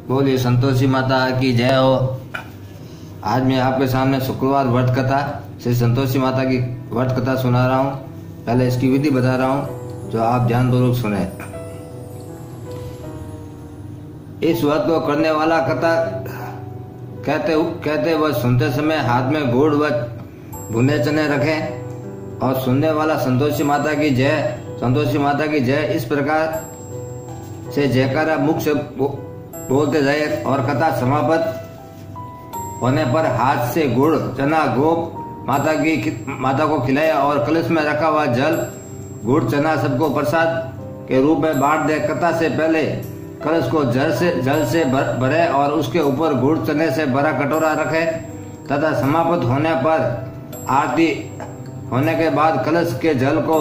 बोलिए संतोषी माता की जय हो। आज मैं आपके सामने शुक्रवार व्रत कथा श्री संतोषी माता की व्रत कथा सुना रहा हूँ। पहले इसकी विधि बता रहा हूँ जो आप ध्यानपूर्वक सुने। इस व्रत को करने वाला कथा कहते व सुनते समय हाथ में गुड़ व भुने चने रखें और सुनने वाला संतोषी माता की जय, संतोषी माता की जय इस प्रकार से जयकारा मुख से बोलते जाए और कथा समाप्त होने पर हाथ से गुड़ चना गोप माता को खिलाया और कलश में रखा हुआ जल गुड़ चना सबको प्रसाद के रूप में बांट दे। कथा से पहले कलश को जल से भरे और उसके ऊपर गुड़ चने से भरा कटोरा रखे तथा समाप्त होने पर आरती होने के बाद कलश के जल को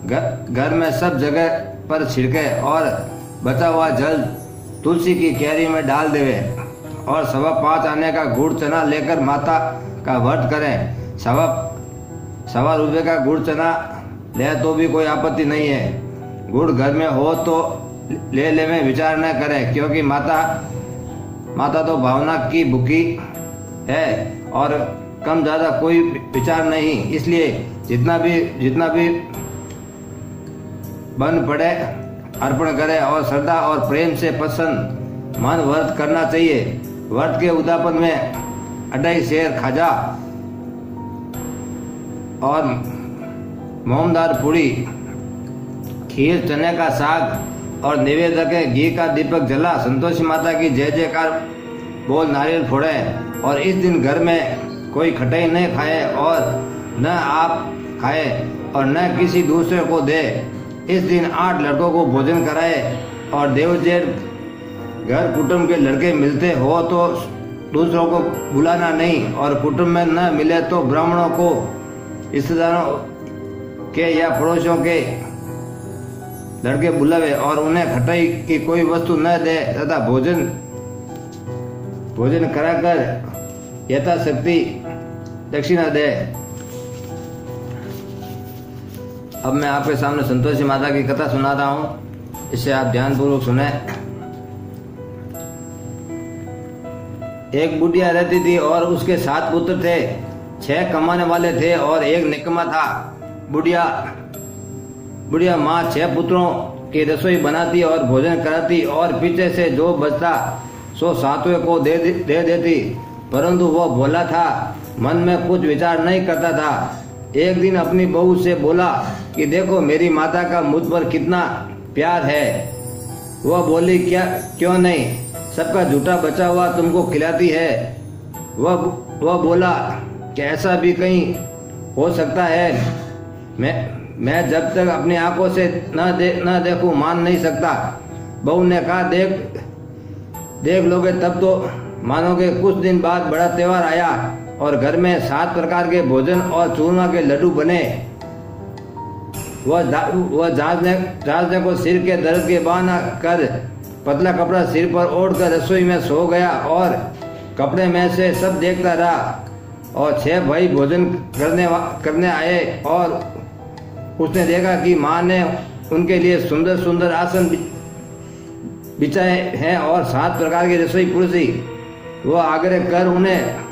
घर में सब जगह पर छिड़के और बचा हुआ जल तुलसी की क्यारी में डाल देवे और 5.25 आने का गुड़ चना लेकर माता का व्रत करें। 1.25 रुपये का गुड़ चना ले तो भी कोई आपत्ति नहीं है। गुड़ घर में हो तो ले में विचार न करें, क्योंकि माता तो भावना की भूखी है और कम ज्यादा कोई विचार नहीं। इसलिए जितना भी बन पड़े अर्पण करें और श्रद्धा और प्रेम से प्रसन्न मन व्रत करना चाहिए। व्रत के उद्यापन में अढ़ाई सेर खाजा और मोमदार पूड़ी, खीर, चने का साग और निवेद्य के घी का दीपक जला संतोषी माता की जय जयकार बोल नारियल फोड़े। और इस दिन घर में कोई खटाई नहीं खाए और न आप खाए और न किसी दूसरे को दे। इस दिन 8 लड़कों को भोजन कराए और देवजेठ घर कुटुंब के लड़के मिलते हो तो दूसरों को बुलाना नहीं और कुटुंब में न मिले तो ब्राह्मणों को, रिश्तेदारों के या पड़ोसियों के लड़के बुलावे और उन्हें खटाई की कोई वस्तु न दे तथा भोजन कराकर यथाशक्ति दक्षिणा दे। अब मैं आपके सामने संतोषी माता की कथा सुना रहा हूँ, इसे आप ध्यानपूर्वक सुने। एक बुढ़िया रहती थी और उसके 7 पुत्र थे। 6 कमाने वाले थे और एक निकम्मा था। बुढ़िया माँ 6 पुत्रों की रसोई बनाती और भोजन कराती और पीछे से जो बचता सो 7वें को दे देती, परंतु वह भोला था, मन में कुछ विचार नहीं करता था। एक दिन अपनी बहू से बोला कि देखो मेरी माता का मुझ पर कितना प्यार है। वह बोली क्यों नहीं, सबका झूठा बचा हुआ तुमको खिलाती है। वह बोला कि ऐसा भी कहीं हो सकता है, मैं जब तक अपनी आंखों से न देखूं मान नहीं सकता। बहू ने कहा देख लोगे तब तो मानोगे। कुछ दिन बाद बड़ा त्योहार आया और घर में 7 प्रकार के भोजन और चूरमा के लड्डू बने। वह जांचने को सिर के दर्द के बहाना कर पतला कपड़ा सिर पर ओढ़कर रसोई में सो गया और कपड़े में से सब देखता रहा। और 6 भाई भोजन करने आए और उसने देखा कि माँ ने उनके लिए सुंदर सुंदर आसन बिछाए हैं और 7 प्रकार की रसोई परोसी। वह आग्रह कर उन्हें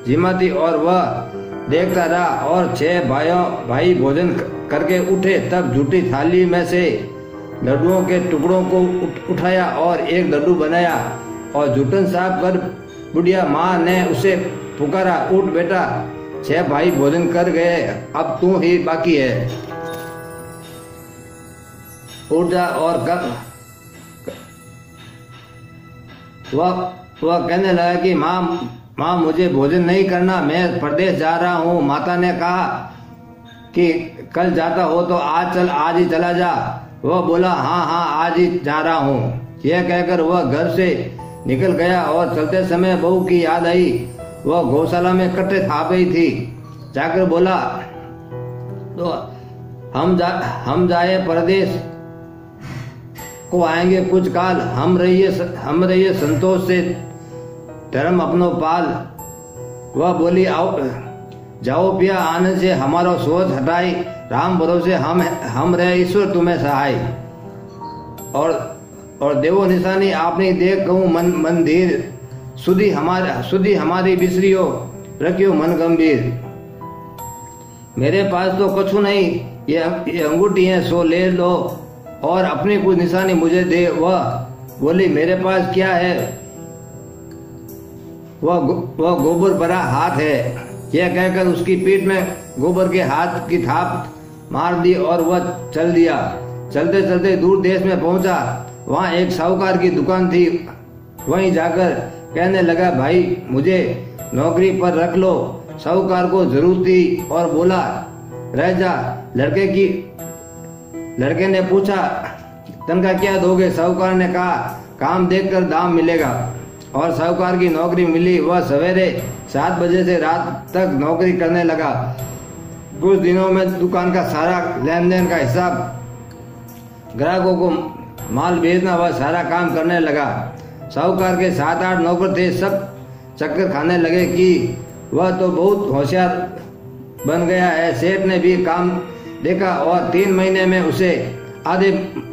जिमाती और वह देखता रहा और 6 भाई भोजन करके उठे। तब झूठी थाली में से लड्डुओं के टुकड़ों को उठाया और एक लड्डू बनाया और जूठन साफ कर बुढ़िया माँ ने उसे पुकारा, उठ बेटा, 6 भाई भोजन कर गए, अब तू ही बाकी है, उठ जा और कर। वह कहने लगा कि माँ मुझे भोजन नहीं करना, मैं प्रदेश जा रहा हूँ। माता ने कहा कि कल जाता हो तो आज ही चला जा। वह बोला हाँ आज ही जा रहा हूँ। यह कहकर वह घर से निकल गया और चलते समय बहू की याद आई। वह गौशाला में कट्टे थाप रही थी। जाकर बोला तो हम जाए परदेश को आएंगे कुछ काल, हम रहिए संतोष से धर्म अपनो पाल। वह बोली जाओ पिया, आने से हमारो सोच हटाई, राम भरोसे हम रहे, ईश्वर तुम्हें सहाय। और और देवो निशानी आपने देख कहूँ मंदिर सुधी हमारी बिसरियो रखियो मन गंभीर। मेरे पास तो कछु नहीं, ये अंगूठी है सो ले लो और अपनी कुछ निशानी मुझे दे। वह बोली मेरे पास क्या है, वह गोबर भरा हाथ है। यह कहकर उसकी पीठ में गोबर के हाथ की थाप मार दी और वह चल दिया। चलते चलते दूर देश में पहुंचा। वहां एक साहूकार की दुकान थी। वहीं जाकर कहने लगा भाई मुझे नौकरी पर रख लो। साहूकार को जरूरत थी और बोला रह जा। लड़के ने पूछा तनख्वाह क्या दोगे? साहूकार ने कहा काम देखकर दाम मिलेगा। और साहूकार की नौकरी मिली। वह सवेरे 7 बजे से रात तक नौकरी करने लगा। कुछ दिनों में दुकान का सारा लेन देन का हिसाब, ग्राहकों को माल बेचना, वह सारा काम करने लगा। साहूकार के 7-8 नौकर थे। सब चक्कर खाने लगे कि वह तो बहुत होशियार बन गया है। सेठ ने भी काम देखा और 3 महीने में उसे आधे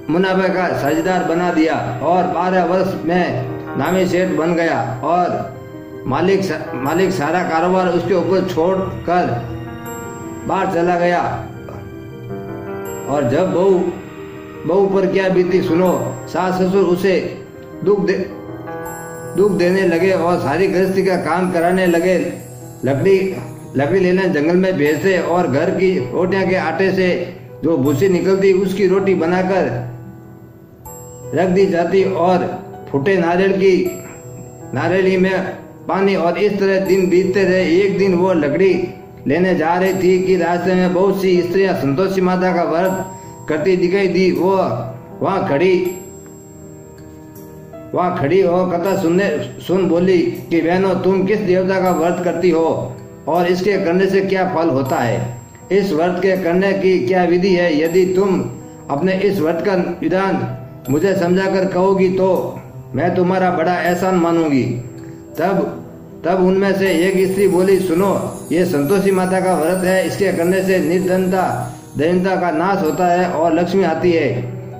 मुनाफे का साझेदार बना दिया और 12 वर्ष में नामी सेठ बन गया। और मालिक सारा कारोबार उसके ऊपर छोड़कर बाहर चला गया। और जब बहू पर क्या बीती सुनो। सास ससुर उसे दुख देने लगे और सारी गृहस्थी का काम कराने लगे। लकड़ी लेने जंगल में भेजते और घर की रोटियां के आटे से जो भूसी निकलती उसकी रोटी बनाकर रख दी जाती और फूटे नारियली में पानी। और इस तरह दिन बीतते रहे। एक दिन वो लकड़ी लेने जा रही थी कि रास्ते में बहुत सी स्त्रियां संतोषी माता का व्रत करती दिखाई दी। वो वहां खड़ी हो कथा सुन बोली कि बहनों तुम किस देवता का व्रत करती हो और इसके करने से क्या फल होता है? इस व्रत के करने की क्या विधि है? यदि तुम अपने इस व्रत का विधान मुझे समझाकर कहोगी तो मैं तुम्हारा बड़ा एहसान मानूंगी। तब उनमें से एक स्त्री बोली सुनो, ये संतोषी माता का व्रत है। इसके करने से दरिद्रता का नाश होता है और लक्ष्मी आती है।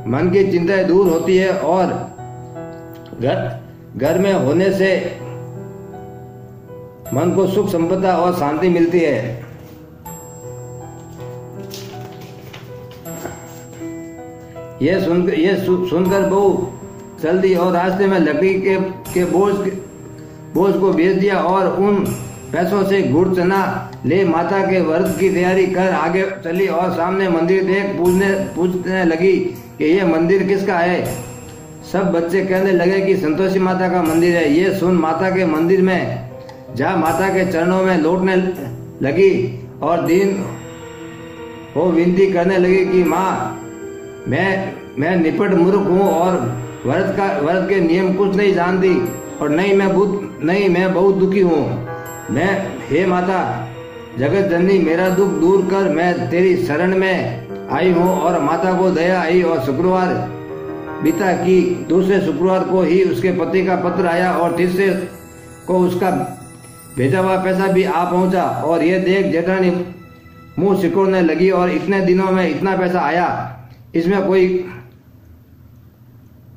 मन की चिंताएं दूर होती है और घर में होने से मन को सुख संपदा और शांति मिलती है। यह सुनकर बहू चल दी और रास्ते में लकड़ी के बोझ को बेच दिया और उन पैसों से गुड़ चना ले माता के व्रत की तैयारी कर आगे चली। और सामने मंदिर देख पूछने लगी कि यह मंदिर किसका है? सब बच्चे कहने लगे कि संतोषी माता का मंदिर है। ये सुन माता के मंदिर में जा माता के चरणों में लौटने लगी और दिन वो विनती करने लगी कि माँ मैं निपट मूर्ख हूँ और व्रत के नियम कुछ नहीं जानती और नहीं मैं बहुत दुखी हूँ। हे माता जगत जननी मेरा दुख दूर कर। मैं तेरी शरण में आई हूँ। और माता को दया आई और शुक्रवार बीता कि दूसरे शुक्रवार को ही उसके पति का पत्र आया और तीसरे को उसका भेजा हुआ पैसा भी आ पहुंचा। और ये देख जेठानी मुंह सिकोड़ने लगी और इतने दिनों में इतना पैसा आया, इसमें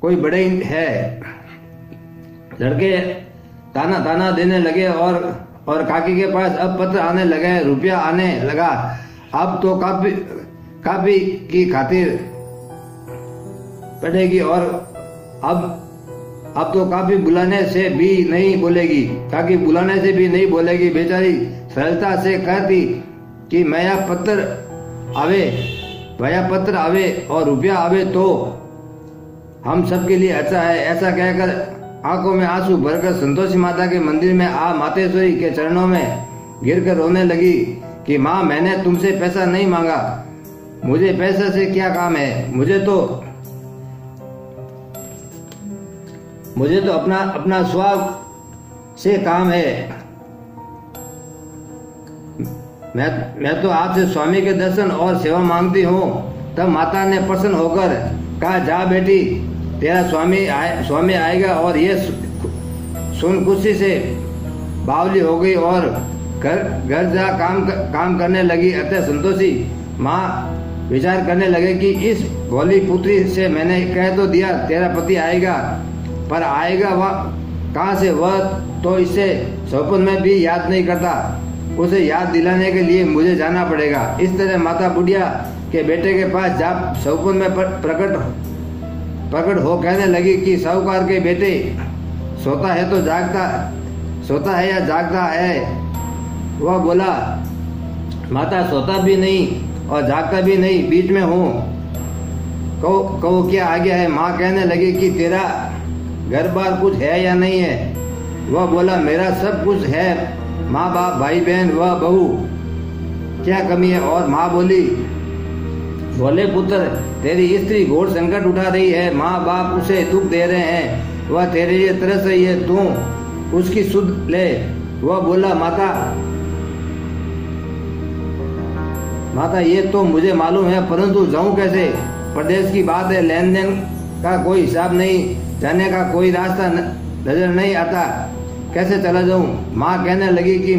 कोई बड़े है। लड़के ताना देने लगे और काकी के पास अब पत्र आने लगे, रुपया आने लगा। अब तो काफी की खातिर पड़ेगी और अब तो काफी बुलाने से भी नहीं बोलेगी। काकी बुलाने से भी नहीं बोलेगी। बेचारी सरलता से कहती कि भैया पत्र आवे और रुपया आवे तो हम सबके लिए अच्छा है। ऐसा कहकर आंखों में आंसू भरकर संतोषी माता के मंदिर में मातेश्वरी के चरणों में गिरकर रोने लगी कि माँ मैंने तुमसे पैसा नहीं मांगा, मुझे पैसे से क्या काम है। मुझे तो अपना स्वभाव से काम है। मैं तो आपसे स्वामी के दर्शन और सेवा मांगती हूँ। तब माता ने प्रसन्न होकर कहा जा बेटी तेरा स्वामी आएगा। और ये सुन खुशी से बावली हो गई और घर जा काम करने लगी। अतः संतोषी माँ विचार करने लगे कि इस भोली पुत्री से मैंने कह तो दिया तेरा पति आएगा, पर आएगा वह कहाँ से? वह तो इसे सपन में भी याद नहीं करता। उसे याद दिलाने के लिए मुझे जाना पड़ेगा। इस तरह माता बुढ़िया के बेटे के पास जा सपन में प्रकट हो कहने लगी कि साहूकार के बेटे सोता है तो सोता है या जागता है? वह बोला, माता सोता भी नहीं और जागता भी नहीं, बीच में हूँ। कहो क्या आ गया है? माँ कहने लगी कि तेरा घर बार कुछ है या नहीं है? वह बोला, मेरा सब कुछ है, माँ बाप भाई बहन व बहू, क्या कमी है? और माँ बोली, बोले पुत्र, तेरी स्त्री घोर संकट उठा रही है, माँ बाप उसे दुख दे रहे हैं, वह तेरे लिए तरस रही है, तू उसकी सुध ले। वह बोला, माता ये तो मुझे मालूम है, परंतु जाऊं कैसे? प्रदेश की बात है, लेन देन का कोई हिसाब नहीं, जाने का कोई रास्ता नजर नहीं आता, कैसे चला जाऊं? माँ कहने लगी कि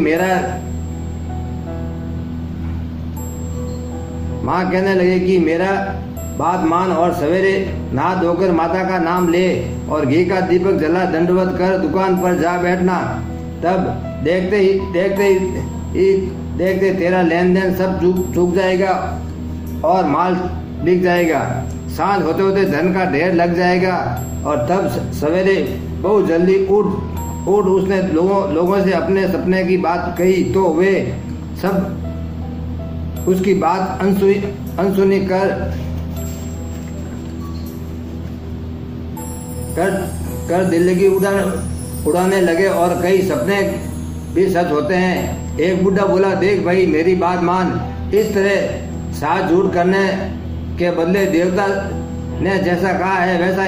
मेरा बात मान और सवेरे नहा धोकर माता का नाम ले और घी का दीपक जला दंडवत कर दुकान पर जा बैठना। तब देखते तेरा लेन देन सब चूक जाएगा और माल बिक जाएगा। सांझ होते होते धन का ढेर लग जाएगा और तब सवेरे बहुत जल्दी उठ उसने लोगों से अपने सपने की बात कही तो वे सब उसकी बात अनसुनी कर दिल्ली उड़ाने लगे और कई सपने भी सच होते हैं। एक बुढ़ा बोला, देख भाई मेरी बात मान, इस तरह साथ झूठ करने के बदले देवता ने जैसा कहा है वैसा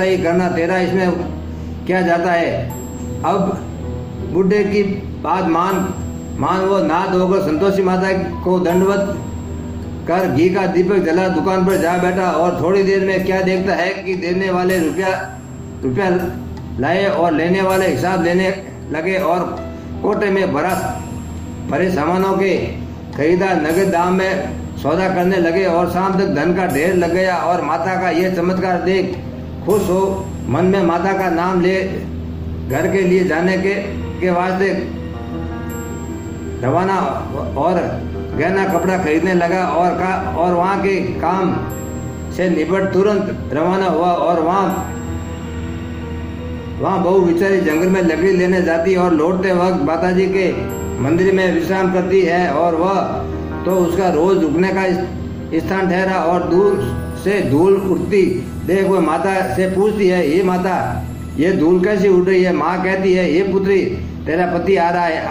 ही करना, तेरा इसमें क्या जाता है? अब बुढ़े की बात मान वो नहा धोकर संतोषी माता को दंडवत कर घी का दीपक जला दुकान पर जा बैठा और थोड़ी देर में क्या देखता है कि देने वाले रुपया लाए और लेने वाले हिसाब लेने लगे और कोटे में भरे सामानों के खरीदार नगद दाम में सौदा करने लगे और शाम तक धन का ढेर लग गया। और माता का यह चमत्कार देख खुश हो मन में माता का नाम ले घर के लिए जाने के वास्ते रवाना और गहना कपड़ा खरीदने लगा और वहाँ के काम से निपट तुरंत रवाना हुआ। और वहाँ बहू बेचारी जंगल में लकड़ी लेने जाती और लौटते वक्त माताजी के मंदिर में विश्राम करती है और वह तो उसका रोज रुकने का स्थान ठहरा। और दूर से धूल उठती देख वह माता से पूछती है, ये माता ये धूल कैसी उड़ रही है? माँ कहती है, ये पुत्री तेरा पति आ रहा है,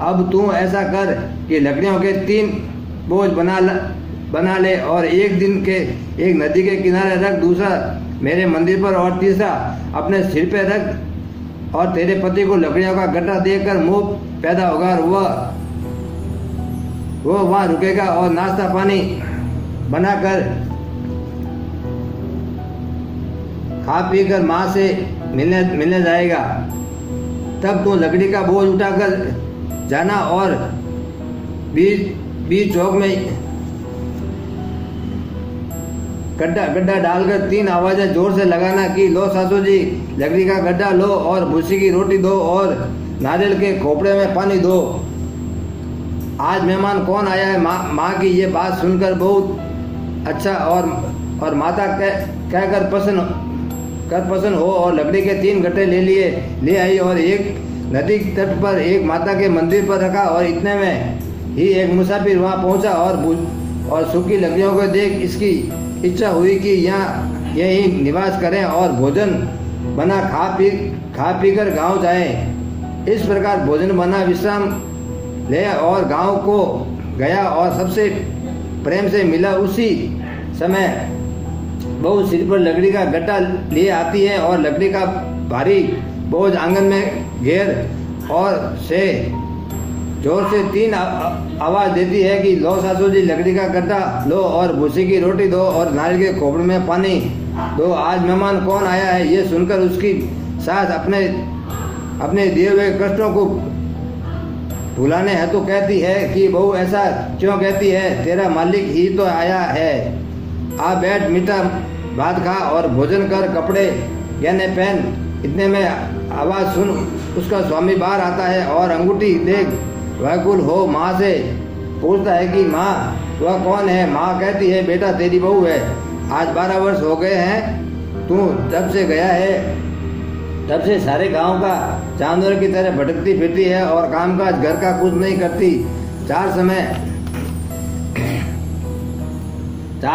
अब तू ऐसा कर कि लकड़ियों के 3 बोझ बना ले और एक नदी के किनारे रख, दूसरा मेरे मंदिर पर और तीसरा अपने सिर पे रख और तेरे पति को लकड़ियों का गट्टा देकर मोह पैदा होगा और वो वहाँ रुकेगा और नाश्ता पानी बनाकर खा पी कर माँ से मिलने जाएगा। तब तू लकड़ी का बोझ उठाकर जाना और बीच चौक में गड्ढा डालकर 3 आवाजें जोर से लगाना कि लो सासू जी लकड़ी का गड्ढा लो और भूसी की रोटी दो और नारियल के खोपड़े में पानी दो। आज मेहमान कौन आया है? माँ की ये बात सुनकर बहुत अच्छा और माता कहकर पसंद हो और लकड़ी के 3 गट्टे ले आई और एक नदी तट पर एक माता के मंदिर पर रखा। और इतने में ही एक मुसाफिर वहाँ पहुँचा और सूखी लकड़ियों को देख इसकी इच्छा हुई कि यहाँ यही निवास करें और भोजन बना खा पी कर गाँव जाएं। इस प्रकार भोजन बना विश्राम ले और गांव को गया और सबसे प्रेम से मिला। उसी समय बहू सिर पर लकड़ी का गट्टा लिए आती है और लकड़ी का भारी बोझ आंगन में घेर और से जोर से 3 आवाज देती है कि लो सासू जी लकड़ी का गट्टा लो और भूसी की रोटी दो और नारियल के खोपड़े में पानी दो। आज मेहमान कौन आया है? ये सुनकर उसकी सास अपने दिए हुए कष्टों को बुलाने है तो कहती है कि बहू ऐसा क्यों कहती है, तेरा मालिक ही तो आया है। आ बैठ, मीठा भात खा और भोजन कर, कपड़े गहने पहन। इतने में आवाज सुन उसका स्वामी बाहर आता है और अंगूठी देख व्याकुल हो माँ से पूछता है कि माँ वह कौन है। माँ कहती है बेटा तेरी बहू है, आज 12 वर्ष हो गए हैं, तू जब से गया है तब से सारे गांव का जानवर की तरह भटकती फिरती है और कामकाज घर का कुछ नहीं करती। चार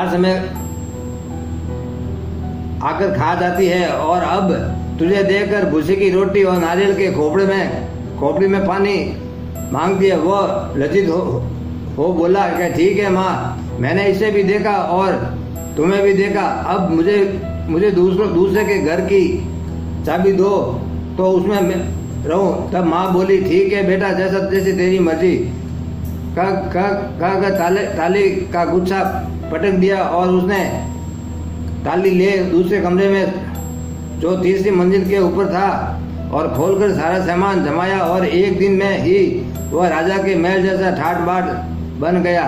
समय आकर खा जाती है और अब तुझे देखकर भूसे की रोटी और नारियल के खोपड़ी में पानी मांगती है। वो लज्जित हो बोला कि ठीक है माँ, मैंने इसे भी देखा और तुम्हें भी देखा, अब मुझे दूसरे के घर की चाबी दो तो उसमें मैं रहूं। तब माँ बोली ठीक है बेटा, जैसी तेरी मर्जी। ताली का गुच्छा पटक दिया और उसने ताली ले दूसरे कमरे में जो तीसरी मंजिल के ऊपर था और खोलकर सारा सामान जमाया और एक दिन में ही वह राजा के महल जैसा ठाट बाट बन गया।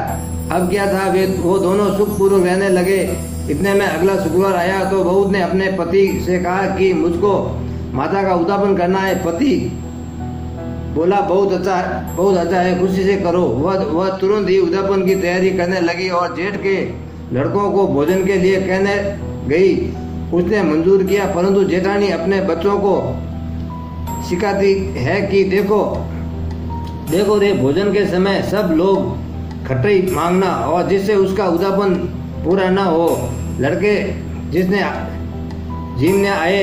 अब क्या था, वो दोनों सुखपूर्वक रहने लगे। इतने में अगला शुक्रवार आया तो बहू ने अपने पति से कहा कि मुझको माता का उद्यापन करना है। पति बोला बहुत अच्छा है, खुशी से करो। वह तुरंत ही उद्यापन की तैयारी करने लगी और जेठ के लड़कों को भोजन के लिए कहने गई। उसने मंजूर किया, परंतु जेठानी अपने बच्चों को सिखाती है कि देखो रे, भोजन के समय सब लोग खटाई मांगना और जिससे उसका उद्यापन पूरा न हो। लड़के जिनने आए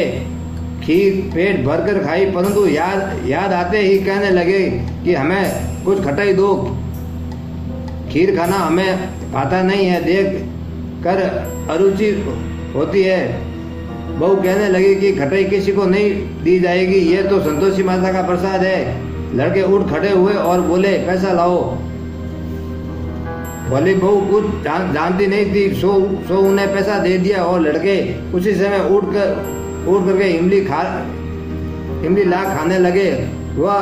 खीर पेट भरकर खाई, परंतु याद आते ही कहने लगे कि हमें कुछ खटाई दो, खीर खाना हमें आता नहीं है, देख कर अरुचि होती है। बहू कहने लगी कि खटाई किसी को नहीं दी जाएगी, ये तो संतोषी माता का प्रसाद है। लड़के उठ खड़े हुए और बोले पैसा लाओ। भली बहू कुछ जानती नहीं थी, सो उन्हें पैसा दे दिया और लड़के उसी समय उठ करके इमली ला खाने लगे। वह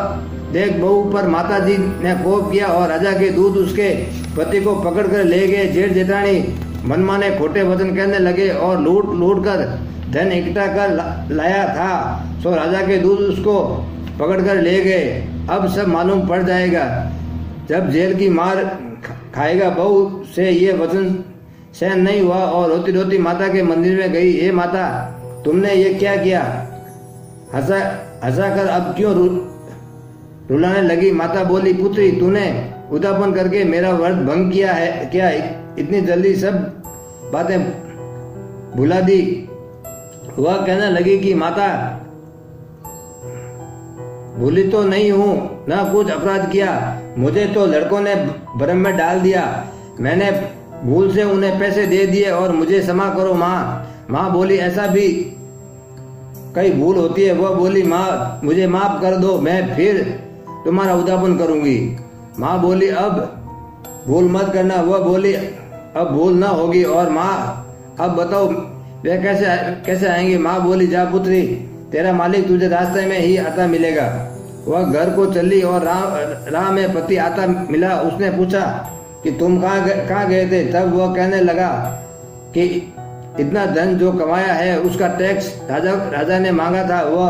देख बहू पर माताजी ने कोप किया और राजा के दूत उसके पति को पकड़कर ले गए। जेठ जेठानी मनमाने खोटे वचन कहने लगे और लूट कर धन इकट्ठा कर लाया था, सो राजा के दूत उसको पकड़कर ले गए। अब सब मालूम पड़ जाएगा, जब जेल की मार खाएगा। बहू से ये वचन सहन नहीं हुआ और रोती रोती माता के मंदिर में गई। हे माता, तुमने ये क्या किया? हंसा कर अब क्यों रुलाने लगी? माता बोली, पुत्री तूने उद्यापन करके मेरा व्रत भंग किया है क्या? इतनी जल्दी सब बातें भुला दी। वह कहने लगी कि माता, भूली तो नहीं हूँ, न कुछ अपराध किया, मुझे तो लड़कों ने भ्रम में डाल दिया, मैंने भूल से उन्हें पैसे दे दिए और मुझे क्षमा करो माँ। माँ बोली, ऐसा भी कई भूल होती है। वह बोली, माँ मुझे माफ कर दो, मैं फिर तुम्हारा उद्यापन करूंगी। माँ बोली, अब भूल मत करना। वह बोली, अब भूल ना होगी। और माँ अब बताओ वे कैसे आएंगे? माँ बोली, जा पुत्री, तेरा मालिक तुझे रास्ते में ही आता मिलेगा। वह घर को चली और राह में पति आता मिला। उसने पूछा कि तुम कहाँ गए थे? तब वह कहने लगा कि इतना धन जो कमाया है उसका टैक्स राजा ने मांगा था, वह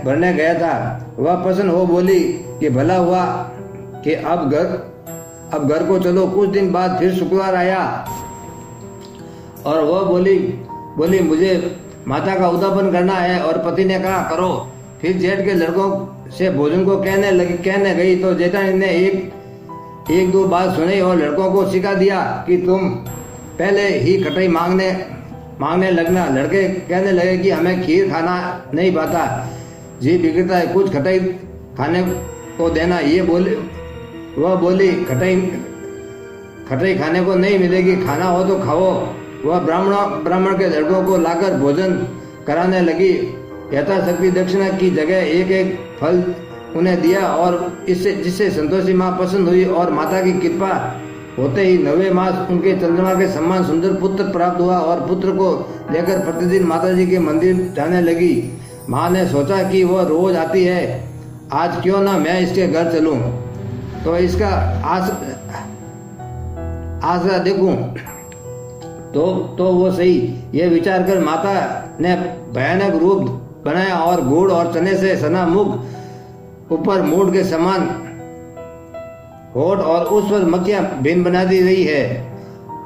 भरने गया था। वह प्रसन्न हो बोली कि भला हुआ कि अब घर को चलो। कुछ दिन बाद फिर शुक्रवार आया और वह बोली मुझे माता का उद्यापन करना है। और पति ने कहा, करो। फिर जेठ के लड़कों से भोजन को कहने गई तो जेठानी ने एक दो बात सुनी और लड़कों को सिखा दिया कि तुम पहले ही खटाई मांगने लगना। लड़के कहने लगे कि हमें खीर खाना नहीं पाता, जी बिगड़ता है, कुछ खटाई खाने को देना। वह बोली, खटाई खाने को नहीं मिलेगी, खाना हो तो खाओ। वह ब्राह्मण के लड़कों को लाकर भोजन कराने लगी। यथाशक्ति दक्षिणा की जगह एक फल उन्हें दिया और जिससे संतोषी माँ प्रसन्न हुई और माता की कृपा होते ही 9वें मास उनके चंद्रमा के समान सुंदर पुत्र प्राप्त हुआ और पुत्र को लेकर प्रतिदिन माताजी के मंदिर जाने लगी। माँ ने सोचा कि वह रोज आती है, आज क्यों ना मैं इसके घर चलूं, तो इसका आसरा देखूं। तो वो सही। ये विचार कर माता ने भयानक रूप बनाया और गुड़ और चने से सना मुख ऊपर मूड के समान होठ और उस पर मक्खियां भिन्न बना दी रही है।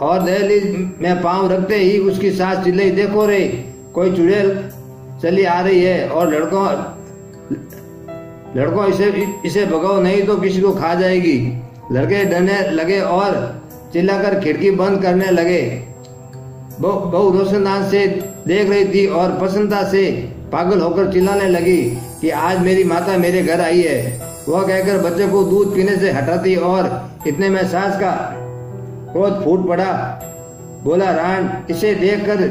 और दहलीज में पांव रखते ही उसकी सास चिल्लाई, देखो रे कोई चुड़ैल चली आ रही है, और लड़कों इसे भगाओ नहीं तो किसी को खा जाएगी। लड़के डरने लगे और चिल्लाकर खिड़की बंद करने लगे। बहू रोशनदान से देख रही थी और प्रसन्नता से पागल होकर चिल्लाने लगी कि आज मेरी माता मेरे घर आई है। वह कहकर बच्चे को दूध पीने से हटाती और इतने में सास का क्रोध फूट पड़ा। बोला, रान इसे देखकर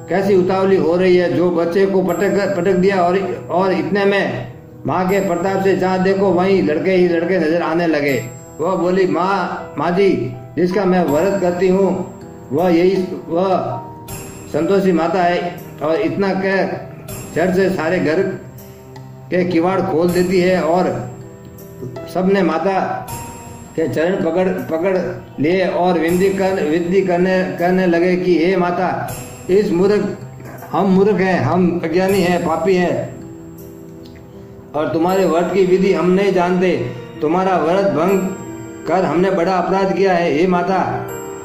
कैसी उतावली हो रही है, जो बच्चे को पटक दिया। और इतने में माँ के प्रताप से जहाँ देखो वहीं लड़के ही लड़के नजर आने लगे। वह बोली, माँ जी जिसका मैं व्रत करती हूँ वह संतोषी माता है। और इतना कह झट से सारे घर के किवाड़ खोल देती है और सबने माता के चरण पकड़ लिए और विनती करने लगे कि हे माता, हम मूर्ख हैं, हम अज्ञानी हैं, पापी हैं और तुम्हारे व्रत की विधि हम नहीं जानते। तुम्हारा व्रत भंग कर हमने बड़ा अपराध किया है। हे माता,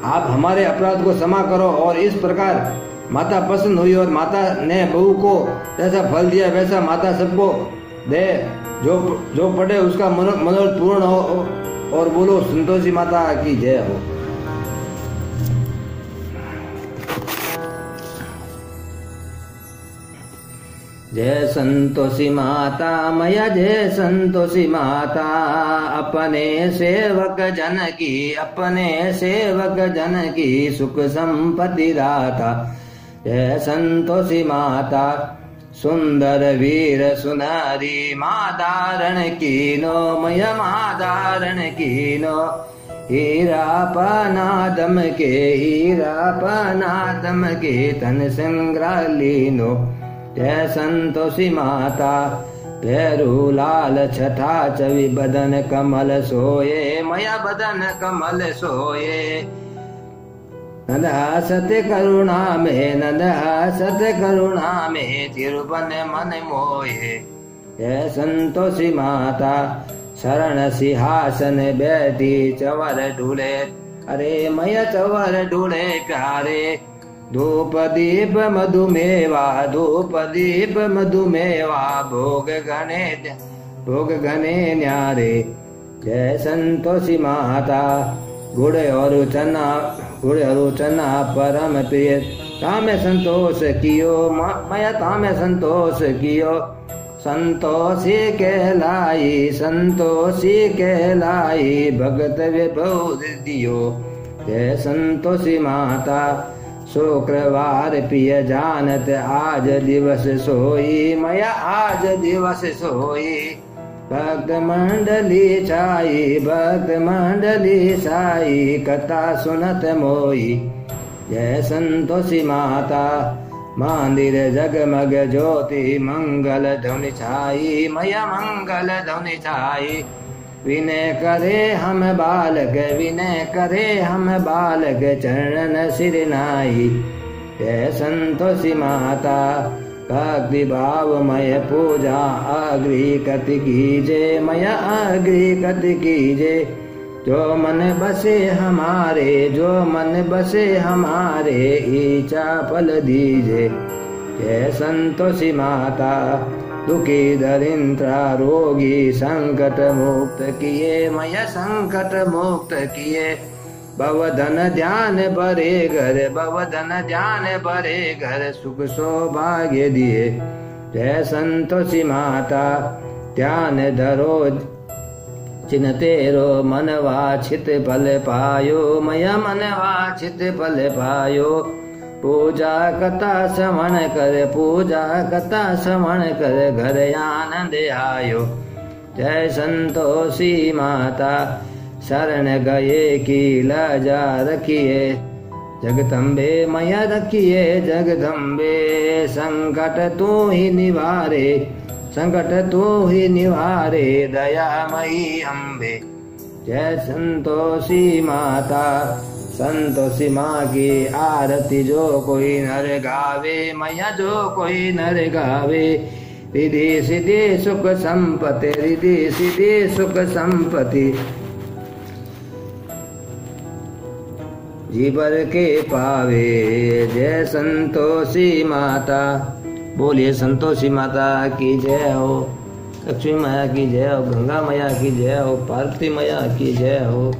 आप हमारे अपराध को क्षमा करो। और इस प्रकार माता प्रसन्न हुई और माता ने बहू को जैसा फल दिया वैसा माता सबको दे। जो पढ़े उसका मनोरथ पूर्ण हो। और बोलो संतोषी माता की जय हो। जय संतोषी माता मैया, जय संतोषी माता, अपने सेवक जन की सुख संपत्ति दाता। जय संतोषी माता, सुंदर वीर सुनारी माँ धारण कीनो, मैया माँ धारण कीनो। हीरा पनादम के तन संग्रालीनो। जय संतोषी माता, भैरू लाल छठा चवि बदन कमल सोये, मया बदन कमल सोये। नंद हसत करुणा में तिरुपन मन मोये। जय संतोषी माता, शरण सिंहासन बैठी चवर ढूले, अरे मया चवर ढूले प्यारे। धूप दीप मधुमेवा भोग घने न्यारे। जय संतोषी माता, गुड़ और चना परम प्रिय, तामे संतोष कियो, मया तामे संतोष कियो। संतोषी कहलाई भगत विभव दियो। जय संतोषी माता, शुक्रवार प्रिय जानत आज दिवस सोई, मया आज दिवस सोई। भक्त मंडली छाई कथा सुनत मोई। जय संतोषी माता, मंदिर जगमग ज्योति मंगल ध्वनि छाई, मया मंगल ध्वनि छाई। विनय करे हम बालक चरण सिर नाई। जय संतोषी माता, भक्ति भावमय पूजा अग्रि कति कीजे, मया अग्रि कति कीजे। जो मन बसे हमारे इच्छा फल दीजे। जय संतोषी माता, दुखी दरिद्र रोगी संकट मुक्त किए, मय संकट मुक्त किए। भवधन ध्यान भरे घर सुख सौभाग्य दिए। जय संतोषी माता, ध्यान धरो चिन्ह तेरो मनवा चित फल पायो, मया मनवा चित फल पायो। पूजा कथा श्रवण कर घर आनंद आयो। जय संतोषी माता, शरण गए की लाजा रखिए, जगदम्बे मैया रखिए जगदम्बे। संकट तू ही निवारे, संकट तू ही निवारे दयामयी अम्बे। जय संतोषी माता, संतोषी माँ की आरती जो कोई नर गावे, मैया जो कोई नर गावे। रिद्धि सिद्धि सुख संपत्ति, रिद्धि सिद्धि सुख संपत्ति, जीवर के पावे। जय संतोषी माता। बोलिए संतोषी माता की जय हो, लक्ष्मी मैया की जय हो, गंगा मैया की जय हो, पार्वती मैया की जय हो।